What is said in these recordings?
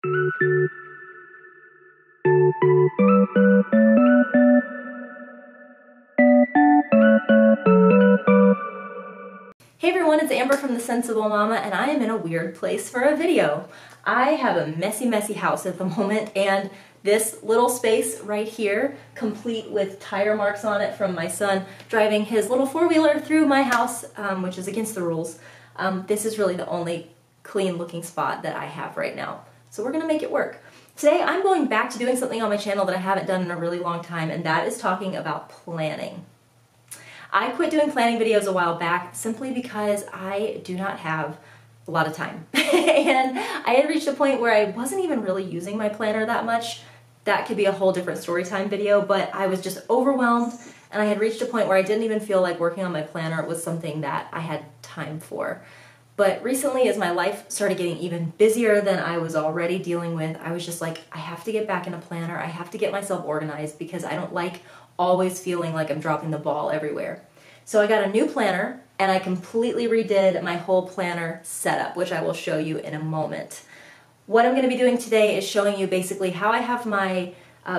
Hey everyone, it's Amber from The Sensible Mama, and I am in a weird place for a video. I have a messy house at the moment, and this little space right here, complete with tire marks on it from my son driving his little four-wheeler through my house, which is against the rules. This is really the only clean looking spot that I have right now. So we're gonna make it work. Today I'm going back to doing something on my channel that I haven't done in a really long time, and that is talking about planning. I quit doing planning videos a while back simply because I do not have a lot of time. And I had reached a point where I wasn't even really using my planner that much. That could be a whole different story time video, but I was just overwhelmed, and I had reached a point where I didn't even feel like working on my planner was something that I had time for. But recently, as my life started getting even busier than I was already dealing with, I was just like, I have to get back in a planner. I have to get myself organized because I don't like always feeling like I'm dropping the ball everywhere. So I got a new planner, and I completely redid my whole planner setup, which I will show you in a moment. What I'm going to be doing today is showing you basically how I have my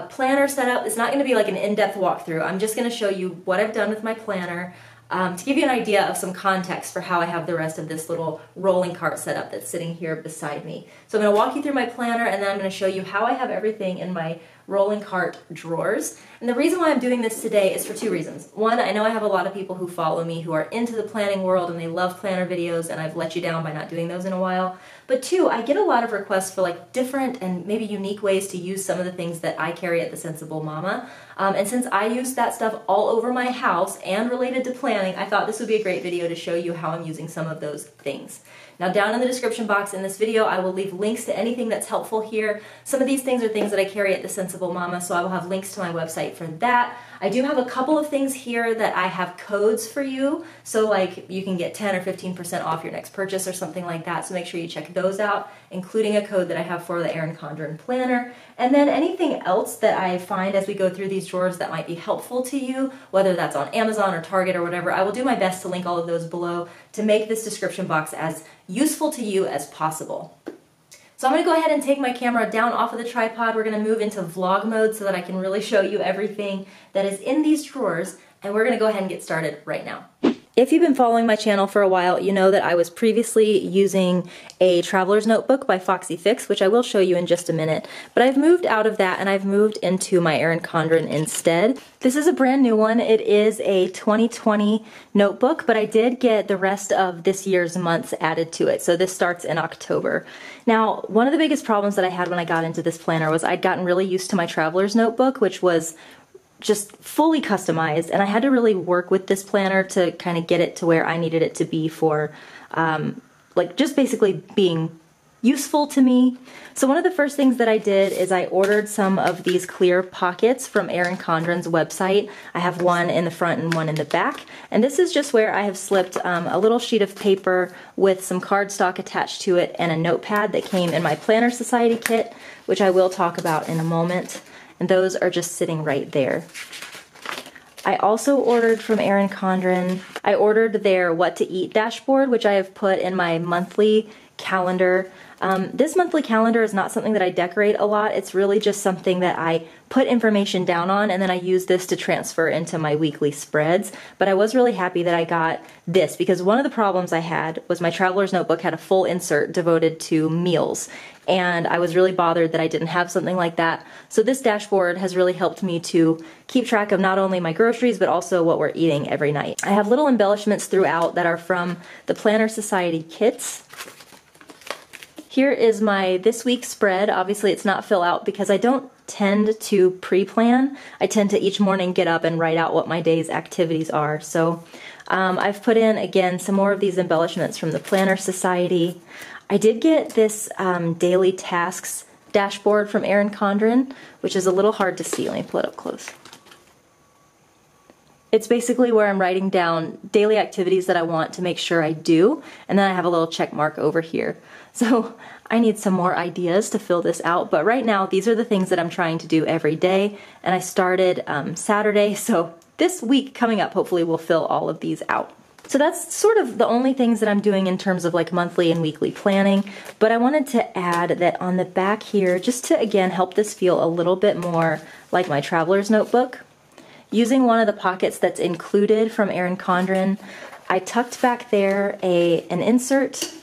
planner set up. It's not going to be like an in-depth walkthrough. I'm just going to show you what I've done with my planner to give you an idea of some context for how I have the rest of this little rolling cart setup that's sitting here beside me. So I'm going to walk you through my planner, and then I'm going to show you how I have everything in my rolling cart drawers. And the reason why I'm doing this today is for two reasons. One, I know I have a lot of people who follow me who are into the planning world and they love planner videos, and I've let you down by not doing those in a while. But two, I get a lot of requests for like different and maybe unique ways to use some of the things that I carry at The Sensible Mama. And since I use that stuff all over my house and related to planning, I thought this would be a great video to show you how I'm using some of those things. Now down in the description box in this video, I will leave links to anything that's helpful here. Some of these things are things that I carry at The Sensible Mama, so I will have links to my website for that. I do have a couple of things here that I have codes for you, so like you can get 10 or 15% off your next purchase or something like that, so make sure you check those out, including a code that I have for the Erin Condren planner. And then anything else that I find as we go through these drawers that might be helpful to you, whether that's on Amazon or Target or whatever, I will do my best to link all of those below to make this description box as useful to you as possible. So I'm going to go ahead and take my camera down off of the tripod. We're going to move into vlog mode so that I can really show you everything that is in these drawers, and we're going to go ahead and get started right now. If you've been following my channel for a while, you know that I was previously using a traveler's notebook by Foxy Fix, which I will show you in just a minute. But I've moved out of that and I've moved into my Erin Condren instead. This is a brand new one. It is a 2020 notebook, but I did get the rest of this year's months added to it. So this starts in October. Now, one of the biggest problems that I had when I got into this planner was I'd gotten really used to my traveler's notebook, which was just fully customized, and I had to really work with this planner to kind of get it to where I needed it to be for like just basically being useful to me. So one of the first things that I did is I ordered some of these clear pockets from Erin Condren's website. I have one in the front and one in the back, and this is just where I have slipped a little sheet of paper with some cardstock attached to it and a notepad that came in my Planner Society kit, which I will talk about in a moment. And those are just sitting right there. I also ordered from Erin Condren, I ordered their What to Eat dashboard, which I have put in my monthly calendar. This monthly calendar is not something that I decorate a lot. It's really just something that I put information down on, and then I use this to transfer into my weekly spreads. But I was really happy that I got this, because one of the problems I had was my traveler's notebook had a full insert devoted to meals, and I was really bothered that I didn't have something like that. So this dashboard has really helped me to keep track of not only my groceries, but also what we're eating every night. I have little embellishments throughout that are from the Planner Society kits. Here is my this week spread. Obviously it's not fill out because I don't tend to pre-plan. I tend to each morning get up and write out what my day's activities are. So I've put in, again, some more of these embellishments from the Planner Society. I did get this daily tasks dashboard from Erin Condren, which is a little hard to see. Let me pull it up close. It's basically where I'm writing down daily activities that I want to make sure I do, and then I have a little check mark over here. So I need some more ideas to fill this out, but right now these are the things that I'm trying to do every day, and I started Saturday, so this week coming up hopefully will fill all of these out. So that's sort of the only things that I'm doing in terms of like monthly and weekly planning, but I wanted to add that on the back here, just to again help this feel a little bit more like my traveler's notebook, using one of the pockets that's included from Erin Condren, I tucked back there an insert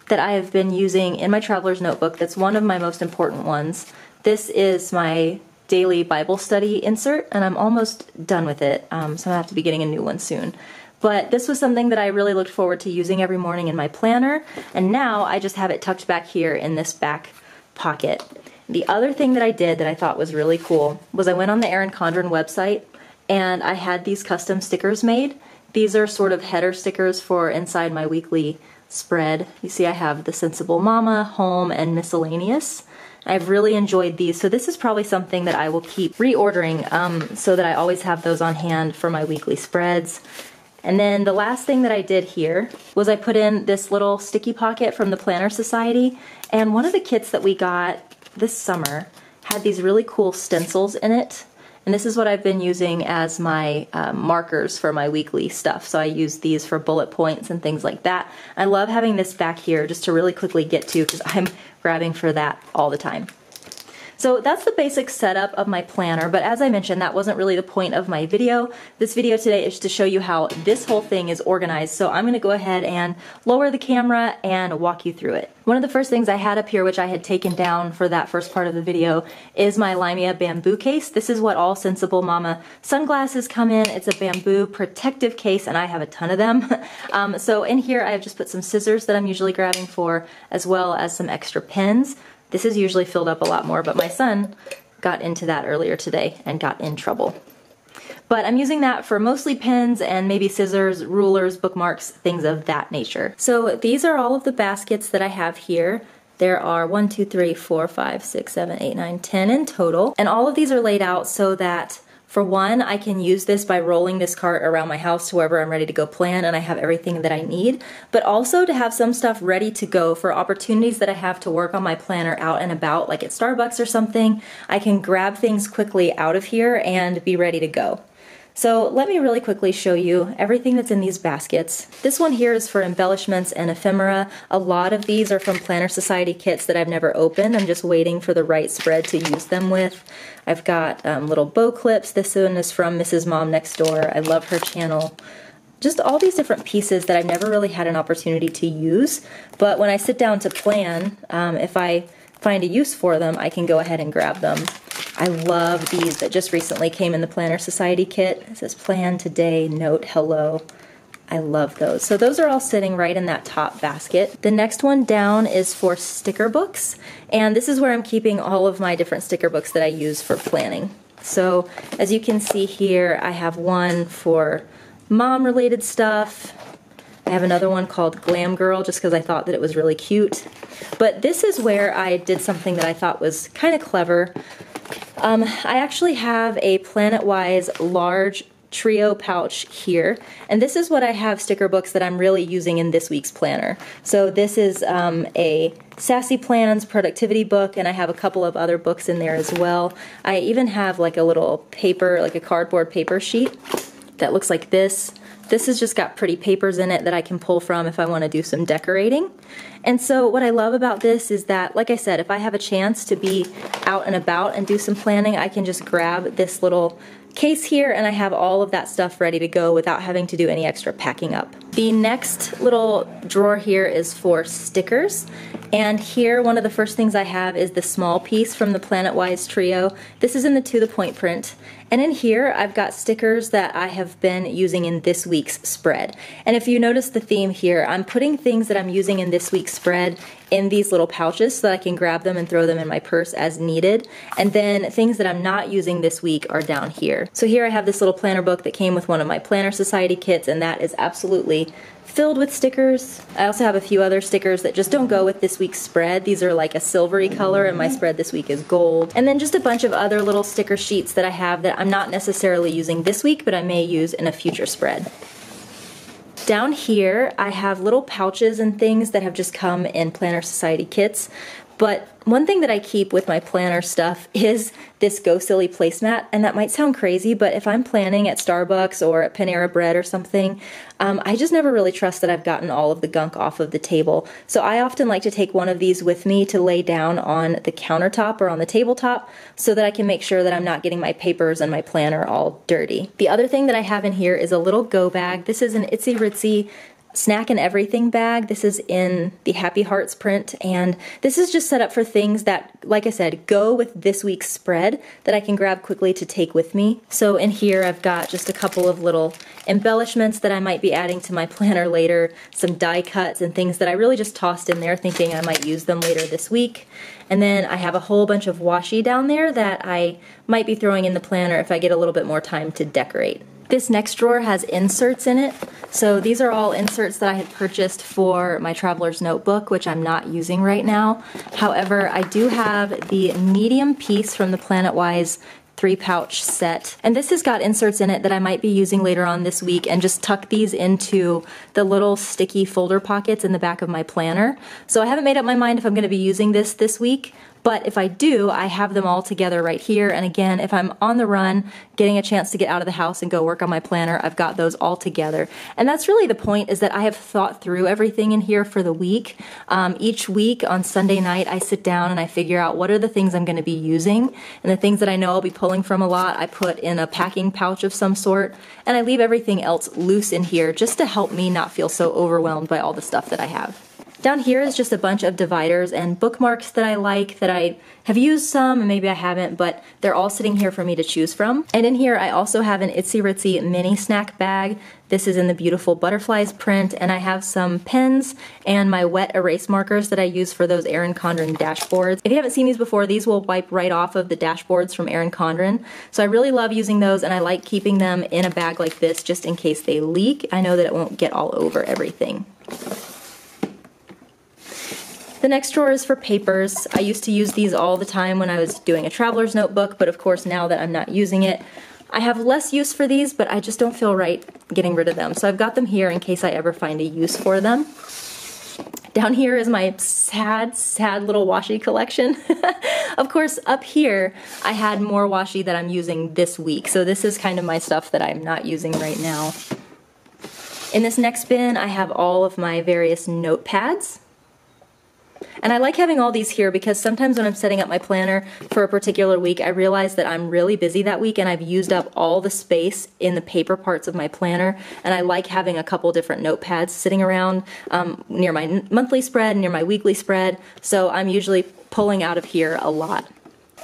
that I have been using in my traveler's notebook that's one of my most important ones. This is my daily Bible study insert, and I'm almost done with it, so I'm gonna have to be getting a new one soon. But this was something that I really looked forward to using every morning in my planner, and now I just have it tucked back here in this back pocket. The other thing that I did that I thought was really cool was I went on the Erin Condren website and I had these custom stickers made. These are sort of header stickers for inside my weekly spread. You see I have the Sensible Mama, Home, and Miscellaneous. I've really enjoyed these, so this is probably something that I will keep reordering so that I always have those on hand for my weekly spreads. And then the last thing that I did here was I put in this little sticky pocket from the Planner Society, and one of the kits that we got this summer had these really cool stencils in it, and this is what I've been using as my markers for my weekly stuff. So I use these for bullet points and things like that. I love having this back here just to really quickly get to because I'm grabbing for that all the time. So that's the basic setup of my planner, but as I mentioned, that wasn't really the point of my video. This video today is to show you how this whole thing is organized, so I'm gonna go ahead and lower the camera and walk you through it. One of the first things I had up here, which I had taken down for that first part of the video, is my Limea bamboo case. This is what all Sensible Mama sunglasses come in. It's a bamboo protective case, and I have a ton of them. So in here, I have just put some scissors that I'm usually grabbing for, as well as some extra pens. This is usually filled up a lot more, but my son got into that earlier today and got in trouble. But I'm using that for mostly pens and maybe scissors, rulers, bookmarks, things of that nature. So these are all of the baskets that I have here. There are 1, 2, 3, 4, 5, 6, 7, 8, 9, 10 in total. And all of these are laid out so that for one, I can use this by rolling this cart around my house to wherever I'm ready to go plan and I have everything that I need, but also to have some stuff ready to go for opportunities that I have to work on my planner out and about, like at Starbucks or something. I can grab things quickly out of here and be ready to go. So let me really quickly show you everything that's in these baskets. This one here is for embellishments and ephemera. A lot of these are from Planner Society kits that I've never opened. I'm just waiting for the right spread to use them with. I've got little bow clips. This one is from Mrs. Mom Next Door. I love her channel. Just all these different pieces that I've never really had an opportunity to use, but when I sit down to plan, if I find a use for them, I can go ahead and grab them. I love these that just recently came in the Planner Society kit. It says plan today, note hello. I love those. So those are all sitting right in that top basket. The next one down is for sticker books, and this is where I'm keeping all of my different sticker books that I use for planning. So as you can see here, I have one for mom related stuff. I have another one called Glam Girl just because I thought that it was really cute. But this is where I did something that I thought was kind of clever. I actually have a Planet-Wise large trio pouch here, and this is what I have sticker books that I'm really using in this week's planner. So this is a Sassy Plans productivity book, and I have a couple of other books in there as well. I even have like a little paper, like a cardboard paper sheet that looks like this. This has just got pretty papers in it that I can pull from if I want to do some decorating. And so what I love about this is that, like I said, if I have a chance to be out and about and do some planning, I can just grab this little case here and I have all of that stuff ready to go without having to do any extra packing up. The next little drawer here is for stickers, and here one of the first things I have is the small piece from the Planet-Wise trio. This is in the To The Point print, and in here I've got stickers that I have been using in this week's spread. And if you notice the theme here, I'm putting things that I'm using in this week's spread in these little pouches so that I can grab them and throw them in my purse as needed, and then things that I'm not using this week are down here. So here I have this little planner book that came with one of my Planner Society kits, and that is absolutely filled with stickers. I also have a few other stickers that just don't go with this week's spread. These are like a silvery color, and my spread this week is gold. And then just a bunch of other little sticker sheets that I have that I'm not necessarily using this week, but I may use in a future spread. Down here, I have little pouches and things that have just come in Planner Society kits. But one thing that I keep with my planner stuff is this Go Silly placemat, and that might sound crazy, but if I'm planning at Starbucks or at Panera Bread or something, I just never really trust that I've gotten all of the gunk off of the table. So I often like to take one of these with me to lay down on the countertop or on the tabletop so that I can make sure that I'm not getting my papers and my planner all dirty. The other thing that I have in here is a little go bag. This is an Itsy Ritsy snack and everything bag. This is in the Happy Hearts print, and this is just set up for things that, like I said, go with this week's spread that I can grab quickly to take with me. So in here I've got just a couple of little embellishments that I might be adding to my planner later, some die cuts and things that I really just tossed in there thinking I might use them later this week. And then I have a whole bunch of washi down there that I might be throwing in the planner if I get a little bit more time to decorate. This next drawer has inserts in it. So these are all inserts that I had purchased for my traveler's notebook, which I'm not using right now. However, I do have the medium piece from the Planetwise 3-pouch set. And this has got inserts in it that I might be using later on this week, and just tuck these into the little sticky folder pockets in the back of my planner. So I haven't made up my mind if I'm going to be using this week. But if I do, I have them all together right here. And again, if I'm on the run, getting a chance to get out of the house and go work on my planner, I've got those all together. And that's really the point, is that I have thought through everything in here for the week. Each week on Sunday night, I sit down and I figure out what are the things I'm going to be using. And the things that I know I'll be pulling from a lot, I put in a packing pouch of some sort. And I leave everything else loose in here just to help me not feel so overwhelmed by all the stuff that I have. Down here is just a bunch of dividers and bookmarks that I like, that I have used some and maybe I haven't, but they're all sitting here for me to choose from. And in here I also have an Itsy Ritsy mini snack bag. This is in the beautiful butterflies print, and I have some pens and my wet erase markers that I use for those Erin Condren dashboards. If you haven't seen these before, these will wipe right off of the dashboards from Erin Condren. So I really love using those, and I like keeping them in a bag like this just in case they leak. I know that it won't get all over everything. The next drawer is for papers. I used to use these all the time when I was doing a traveler's notebook, but of course now that I'm not using it, I have less use for these, but I just don't feel right getting rid of them. So I've got them here in case I ever find a use for them. Down here is my sad, sad little washi collection. Of course, up here, I had more washi that I'm using this week. So this is kind of my stuff that I'm not using right now. In this next bin, I have all of my various notepads. And I like having all these here because sometimes when I'm setting up my planner for a particular week, I realize that I'm really busy that week and I've used up all the space in the paper parts of my planner, and I like having a couple different notepads sitting around near my monthly spread, near my weekly spread, so I'm usually pulling out of here a lot.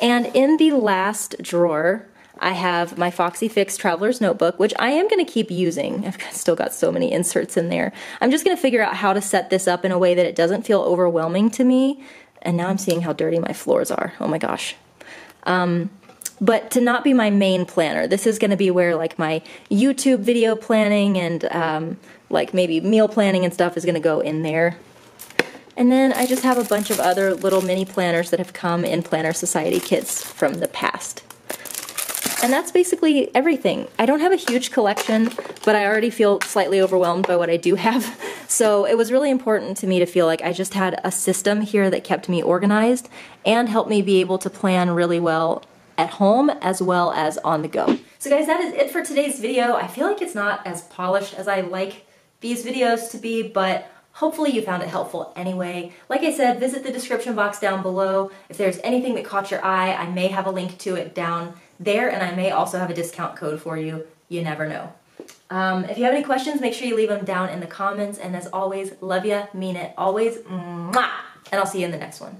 And in the last drawer, I have my Foxy Fix Traveler's Notebook, which I am going to keep using. I've still got so many inserts in there. I'm just going to figure out how to set this up in a way that it doesn't feel overwhelming to me. And now I'm seeing how dirty my floors are. Oh my gosh. But to not be my main planner. This is going to be where like my YouTube video planning and like maybe meal planning and stuff is going to go in there. And then I just have a bunch of other little mini planners that have come in Planner Society kits from the past. And that's basically everything. I don't have a huge collection, but I already feel slightly overwhelmed by what I do have. So it was really important to me to feel like I just had a system here that kept me organized and helped me be able to plan really well at home as well as on the go. So guys, that is it for today's video. I feel like it's not as polished as I like these videos to be, but hopefully you found it helpful anyway. Like I said, visit the description box down below. If there's anything that caught your eye, I may have a link to it down there, and I may also have a discount code for you. You never know. If you have any questions, make sure you leave them down in the comments. And as always, love ya, mean it, always, mwah! And I'll see you in the next one.